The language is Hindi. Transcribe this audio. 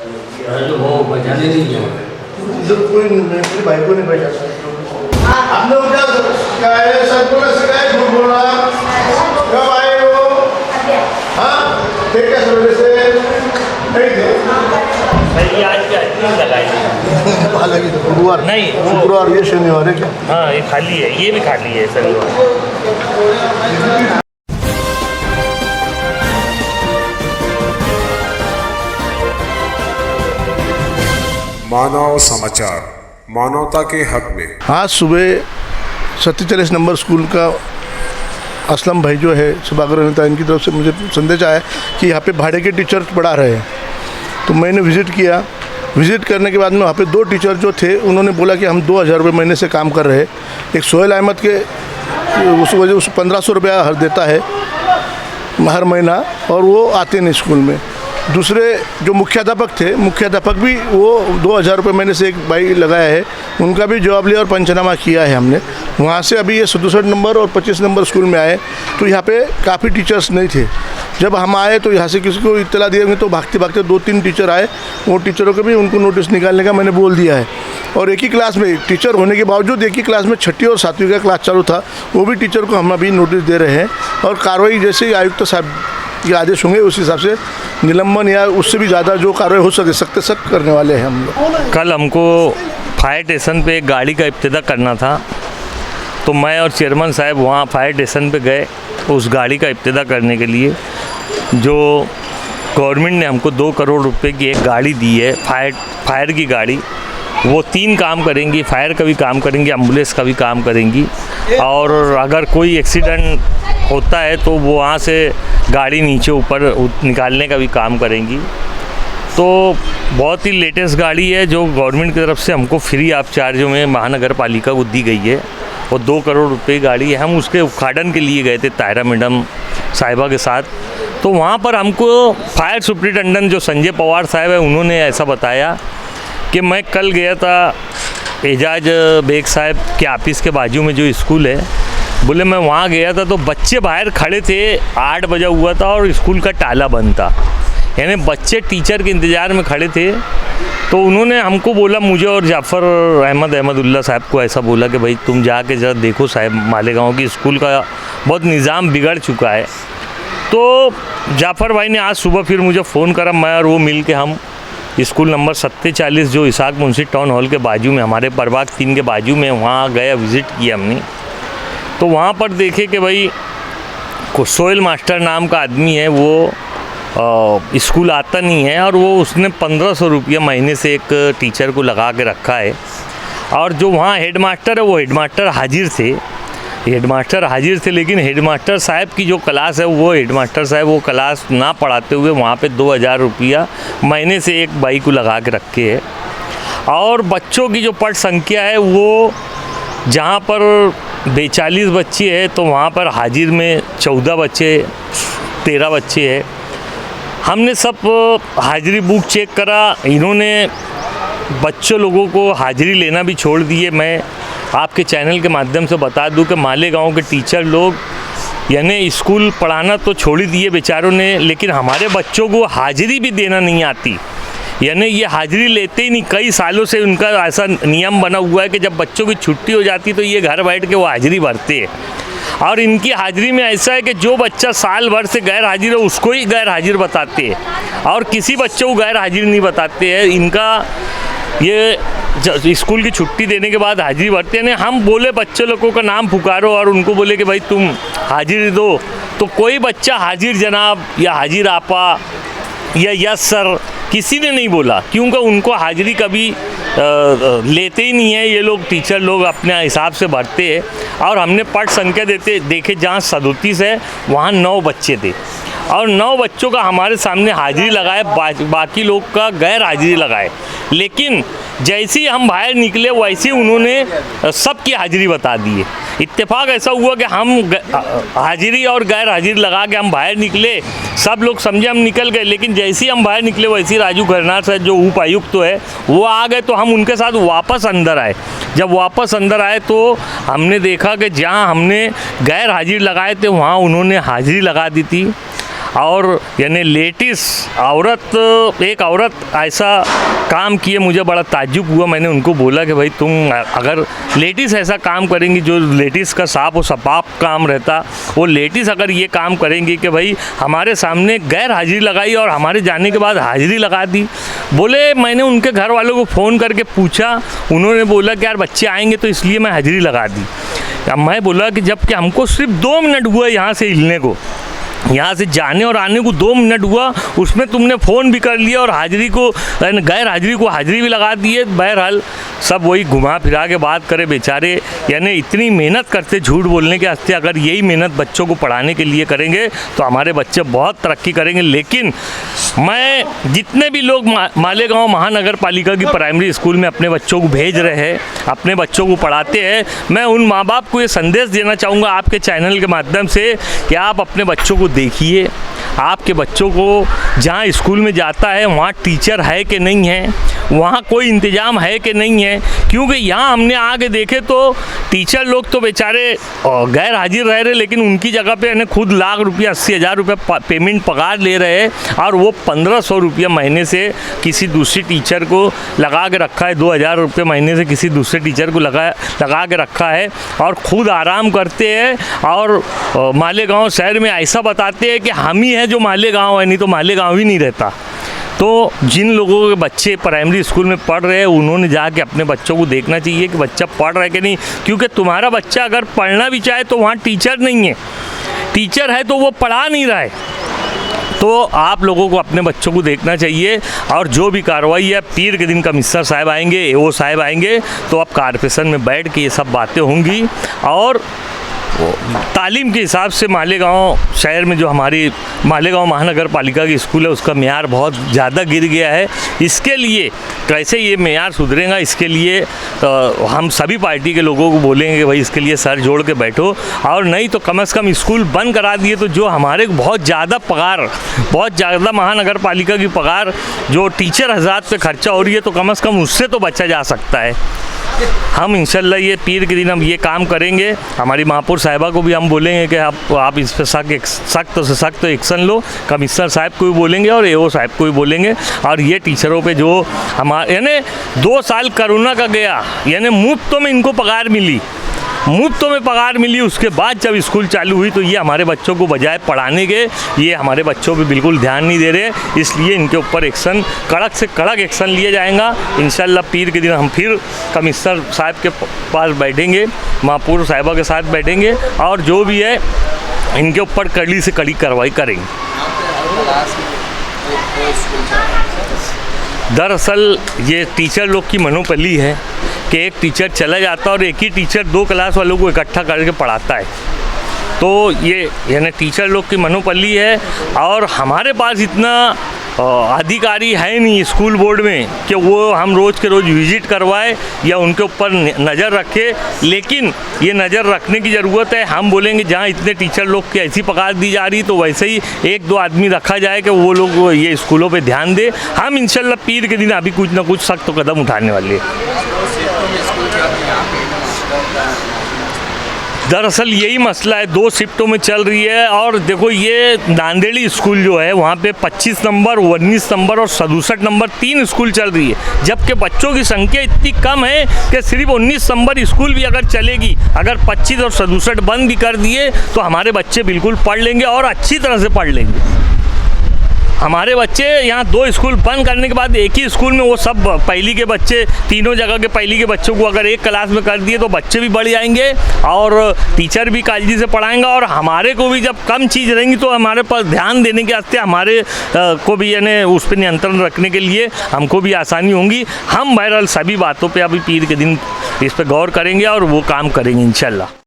वो बजाने नहीं गया। इधर कोई मेरे भाई को नहीं बैठा हमने क्या है सर को झूठ बोल रहा कब आए हो? हाँ थे क्या सवेरे से नहीं थे भाई आज क्या इतनी लगाई हालांकि तो गुरुवार नहीं, वो- शुक्रवार ये शनिवार है क्या? हाँ ये खाली है, ये भी खाली है सर। मानव समाचार, मानवता के हक में। आज सुबह 47 नंबर स्कूल का असलम भाई जो है सुभाकर नेता, इनकी तरफ से मुझे संदेश आया कि यहाँ पे भाड़े के टीचर पढ़ा रहे हैं। तो मैंने विज़िट किया। विज़िट करने के बाद में वहाँ पे 2 टीचर जो थे उन्होंने बोला कि हम 2000 रुपये महीने से काम कर रहे हैं। एक सोहेल अहमद के उस वजह उस 1500 रुपया हर देता है हर महीना, और वो आते नहीं स्कूल में। दूसरे जो मुख्याध्यापक थे, मुख्याध्यापक भी वो 2000 रुपये महीने से एक भाई लगाया है, उनका भी जवाब लिया और पंचनामा किया है हमने। वहाँ से अभी ये 67 नंबर और 25 नंबर स्कूल में आए तो यहाँ पे काफ़ी टीचर्स नहीं थे। जब हम आए तो यहाँ से किसी को इत्तला दिए तो भागते भागते 2-3 टीचर आए। वो टीचरों को भी उनको नोटिस निकालने का मैंने बोल दिया है। और एक ही क्लास में टीचर होने के बावजूद एक ही क्लास में 6ठी और 7वीं का क्लास चालू था, वो भी टीचर को हम अभी नोटिस दे रहे हैं। और कार्रवाई जैसे ही आयुक्त साहब के आदेश होंगे उस हिसाब से निलंबन या उससे भी ज़्यादा जो कार्रवाई हो सके सख्त करने वाले हैं हम लोग। कल हमको फायर स्टेशन पे एक गाड़ी का इब्तिदा करना था, तो मैं और चेयरमैन साहब वहाँ फायर स्टेशन पे गए उस गाड़ी का इब्तिदा करने के लिए। जो गवर्नमेंट ने हमको 2 करोड़ रुपए की एक गाड़ी दी है, फायर की गाड़ी। वो 3 काम करेंगी, फायर का भी काम करेंगी, एम्बुलेंस का भी काम करेंगी। और अगर कोई एक्सीडेंट होता है तो वो वहाँ से गाड़ी नीचे ऊपर निकालने का भी काम करेंगी। तो बहुत ही लेटेस्ट गाड़ी है जो गवर्नमेंट की तरफ से हमको फ्री ऑफ चार्ज में महानगर पालिका को दी गई है। और 2 करोड़ रुपए गाड़ी है। हम उसके उद्घाटन के लिए गए थे तायरा मैडम साहिबा के साथ। तो वहाँ पर हमको फायर सुप्रिटेंडेंट जो संजय पवार साहब है, उन्होंने ऐसा बताया कि मैं कल गया था एजाज बेग साहब के ऑफिस के बाजू में जो स्कूल है, बोले मैं वहाँ गया था तो बच्चे बाहर खड़े थे, 8 बजा हुआ था और स्कूल का ताला बंद था। यानी बच्चे टीचर के इंतज़ार में खड़े थे। तो उन्होंने हमको बोला, मुझे और जाफ़र अहमदुल्ला साहब को ऐसा बोला कि भाई तुम जाके ज़रा देखो साहब, मालेगांव की स्कूल का बहुत निज़ाम बिगड़ चुका है। तो जाफ़र भाई ने आज सुबह फिर मुझे फ़ोन करा, मैं और वो मिल के हम स्कूल नंबर 47 जो इसाक मुंशी टाउन हॉल के बाजू में, हमारे प्रभाग 3 के बाजू में, वहाँ गया, विज़िट किया हमने। तो वहाँ पर देखे कि भाई सोहेल मास्टर नाम का आदमी है, वो स्कूल आता नहीं है और वो उसने 1500 रुपया महीने से एक टीचर को लगा के रखा है। और जो वहाँ हेड मास्टर है वो हेड मास्टर हाजिर थे, लेकिन हेड मास्टर साहब की जो क्लास है वो हेड मास्टर साहब वो क्लास ना पढ़ाते हुए वहाँ पे 2000 रुपया महीने से एक बाई को लगा के रखे है। और बच्चों की जो पढ़ संख्या है वो जहाँ पर 42 बच्चे हैं तो वहाँ पर हाजिर में 14 बच्चे 13 बच्चे हैं। हमने सब हाजिरी बुक चेक करा, इन्होंने बच्चों लोगों को हाजिरी लेना भी छोड़ दिए। मैं आपके चैनल के माध्यम से बता दूं कि मालेगांव के टीचर लोग यानी स्कूल पढ़ाना तो छोड़ ही दिए बेचारों ने, लेकिन हमारे बच्चों को हाजिरी भी देना नहीं आती। यानी ये हाजिरी लेते ही नहीं। कई सालों से उनका ऐसा नियम बना हुआ है कि जब बच्चों की छुट्टी हो जाती तो ये घर बैठ के वो हाजिरी भरते हैं। और इनकी हाजिरी में ऐसा है कि जो बच्चा साल भर से गैर हाजिर है उसको ही गैर हाजिर बताते हैं और किसी बच्चे को गैर हाजिर नहीं बताते हैं। इनका ये स्कूल की छुट्टी देने के बाद हाजिरी भरते हैं। हम बोले बच्चे लोगों का नाम पुकारो और उनको बोले कि भाई तुम हाजिरी दो, तो कोई बच्चा हाजिर जनाब या हाजिर आपा या यस सर किसी ने नहीं बोला, क्योंकि उनको हाजिरी कभी लेते ही नहीं है। ये लोग टीचर लोग अपने हिसाब से भरते हैं। और हमने पढ़ संख्या देखे जहाँ 37 है वहाँ 9 बच्चे थे और 9 बच्चों का हमारे सामने हाजिरी लगाए, बाकी लोग का गैर हाजिरी लगाए। लेकिन जैसे ही हम बाहर निकले वैसे ही उन्होंने सबकी हाजिरी बता दी है। इत्तेफाक ऐसा हुआ कि हम हाजिरी और गैर हाजिरी लगा के हम बाहर निकले, सब लोग समझे हम निकल गए। लेकिन जैसे ही हम बाहर निकले वैसे ही राजू खरनार साहब जो उपायुक्त तो है वो आ गए, तो हम उनके साथ वापस अंदर आए। जब वापस अंदर आए तो हमने देखा कि जहाँ हमने गैर हाजिर लगाए थे वहाँ उन्होंने हाजिरी लगा दी थी। और यानी लेडीज़ एक औरत ऐसा काम किए, मुझे बड़ा ताज्जुब हुआ। मैंने उनको बोला कि भाई तुम अगर लेडीज़ ऐसा काम करेंगी, जो लेडीज़ का साफ और शफाफ काम रहता, वो लेडीज़ अगर ये काम करेंगी कि भाई हमारे सामने गैर हाजिरी लगाई और हमारे जाने के बाद हाजिरी लगा दी। बोले मैंने उनके घर वालों को फ़ोन करके पूछा, उन्होंने बोला कि यार बच्चे आएंगे तो इसलिए मैं हाजिरी लगा दी। अब मैं बोला कि जबकि हमको सिर्फ 2 मिनट हुआ यहाँ से हिलने को, यहाँ से जाने और आने को 2 मिनट हुआ, उसमें तुमने फ़ोन भी कर लिया और हाजिरी को, गैर हाजिरी को हाजिरी भी लगा दी है। बहरहाल सब वही घुमा फिरा के बात करे बेचारे, यानी इतनी मेहनत करते झूठ बोलने के वास्ते। अगर यही मेहनत बच्चों को पढ़ाने के लिए करेंगे तो हमारे बच्चे बहुत तरक्की करेंगे। लेकिन मैं जितने भी लोग मालेगांव महानगर पालिका की प्राइमरी स्कूल में अपने बच्चों को भेज रहे हैं, अपने बच्चों को पढ़ाते हैं, मैं उन माँ बाप को ये संदेश देना चाहूँगा आपके चैनल के माध्यम से कि आप अपने बच्चों को देखिए, आपके बच्चों को जहाँ स्कूल में जाता है वहाँ टीचर है कि नहीं है, वहाँ कोई इंतज़ाम है कि नहीं है। क्योंकि यहाँ हमने आके देखे तो टीचर लोग तो बेचारे गैर हाजिर रह रहे, लेकिन उनकी जगह पे यानी खुद लाख रुपया 80,000 रुपये पेमेंट पगार ले रहे हैं और वो 1,500 रुपया महीने से किसी दूसरी टीचर को लगा के रखा है, 2,000 रुपये महीने से किसी दूसरे टीचर को लगा के रखा है और ख़ुद आराम करते हैं। और मालेगांव शहर में ऐसा बताते हैं कि हम ही हैं जो मालेगांव है, नहीं तो मालेगांव ही नहीं रहता। तो जिन लोगों के बच्चे प्राइमरी स्कूल में पढ़ रहे हैं उन्होंने जाके अपने बच्चों को देखना चाहिए कि बच्चा पढ़ रहा है कि नहीं। क्योंकि तुम्हारा बच्चा अगर पढ़ना भी चाहे तो वहाँ टीचर नहीं है, टीचर है तो वो पढ़ा नहीं रहा है। तो आप लोगों को अपने बच्चों को देखना चाहिए और जो भी कार्रवाई है, पीर के दिन कमिश्नर साहब आएंगे, एओ साहब आएंगे, तो अब कारपोरेशन में बैठ के ये सब बातें होंगी। और तालीम के हिसाब से मालेगांव शहर में जो हमारी मालेगांव महानगर पालिका की स्कूल है उसका मेयार बहुत ज़्यादा गिर गया है। इसके लिए कैसे ये मेयार सुधरेगा, इसके लिए हम सभी पार्टी के लोगों को बोलेंगे कि भाई इसके लिए सर जोड़ के बैठो, और नहीं तो कम से कम स्कूल बंद करा दिए तो जो हमारे बहुत ज़्यादा पगार, बहुत ज़्यादा महानगर पालिका की पगार जो टीचर हज़रात पे खर्चा हो रही है, तो कम से कम उससे तो बचा जा सकता है। हम इंशाल्लाह ये पीर के दिन हम ये काम करेंगे। हमारी महापौर साहिबा को भी हम बोलेंगे कि आप इस पर सख्त से सख्त एक्शन लो। कमिश्नर साहब को भी बोलेंगे और एओ साहब को भी बोलेंगे। और ये टीचरों पे जो हमारे यानी 2 साल कोरोना का गया, यानी मुफ्त में इनको पगार मिली, मुफ्तों में पगार मिली। उसके बाद जब स्कूल चालू हुई तो ये हमारे बच्चों को बजाय पढ़ाने के ये हमारे बच्चों पे बिल्कुल ध्यान नहीं दे रहे, इसलिए इनके ऊपर एक्शन, कड़क से कड़क एक्शन लिया जाएगा। इंशाल्लाह पीर के दिन हम फिर कमिश्नर साहब के पास बैठेंगे, महापौर साहिबा के साथ बैठेंगे और जो भी है इनके ऊपर कड़ी से कड़ी कार्रवाई करेंगे। दरअसल ये टीचर लोग की मनोपली है कि एक टीचर चला जाता है और एक ही टीचर 2 क्लास वालों को इकट्ठा करके पढ़ाता है। तो ये यानी टीचर लोग की मनोपली है और हमारे पास इतना अधिकारी है नहीं स्कूल बोर्ड में कि वो हम रोज़ के रोज़ विज़िट करवाए या उनके ऊपर नज़र रखे। लेकिन ये नज़र रखने की ज़रूरत है। हम बोलेंगे जहाँ इतने टीचर लोग की ऐसी पगार दी जा रही तो वैसे ही 1-2 आदमी रखा जाए कि वो लोग ये स्कूलों पे ध्यान दे। हम इंशाल्लाह पीर के दिन अभी कुछ ना कुछ सख्त कदम उठाने वाले हैं। दरअसल यही मसला है, 2 शिफ्टों में चल रही है। और देखो ये नांदेड़ी स्कूल जो है वहाँ पे 25 नंबर, 19 नंबर और 67 नंबर 3 स्कूल चल रही है, जबकि बच्चों की संख्या इतनी कम है कि सिर्फ 19 नंबर स्कूल भी अगर चलेगी, अगर 25 और 67 बंद भी कर दिए तो हमारे बच्चे बिल्कुल पढ़ लेंगे और अच्छी तरह से पढ़ लेंगे। हमारे बच्चे यहाँ 2 स्कूल बंद करने के बाद एक ही स्कूल में वो सब पहली के बच्चे, तीनों जगह के पहली के बच्चों को अगर एक क्लास में कर दिए तो बच्चे भी बढ़ जाएंगे और टीचर भी कायदे से पढ़ाएंगे। और हमारे को भी जब कम चीज़ रहेंगी तो हमारे पास ध्यान देने के वास्ते हमारे को भी यानी उस पर नियंत्रण रखने के लिए हमको भी आसानी होंगी। हम बहरहाल सभी बातों पर अभी पीर के दिन इस पर गौर करेंगे और वो काम करेंगे इंशाल्लाह।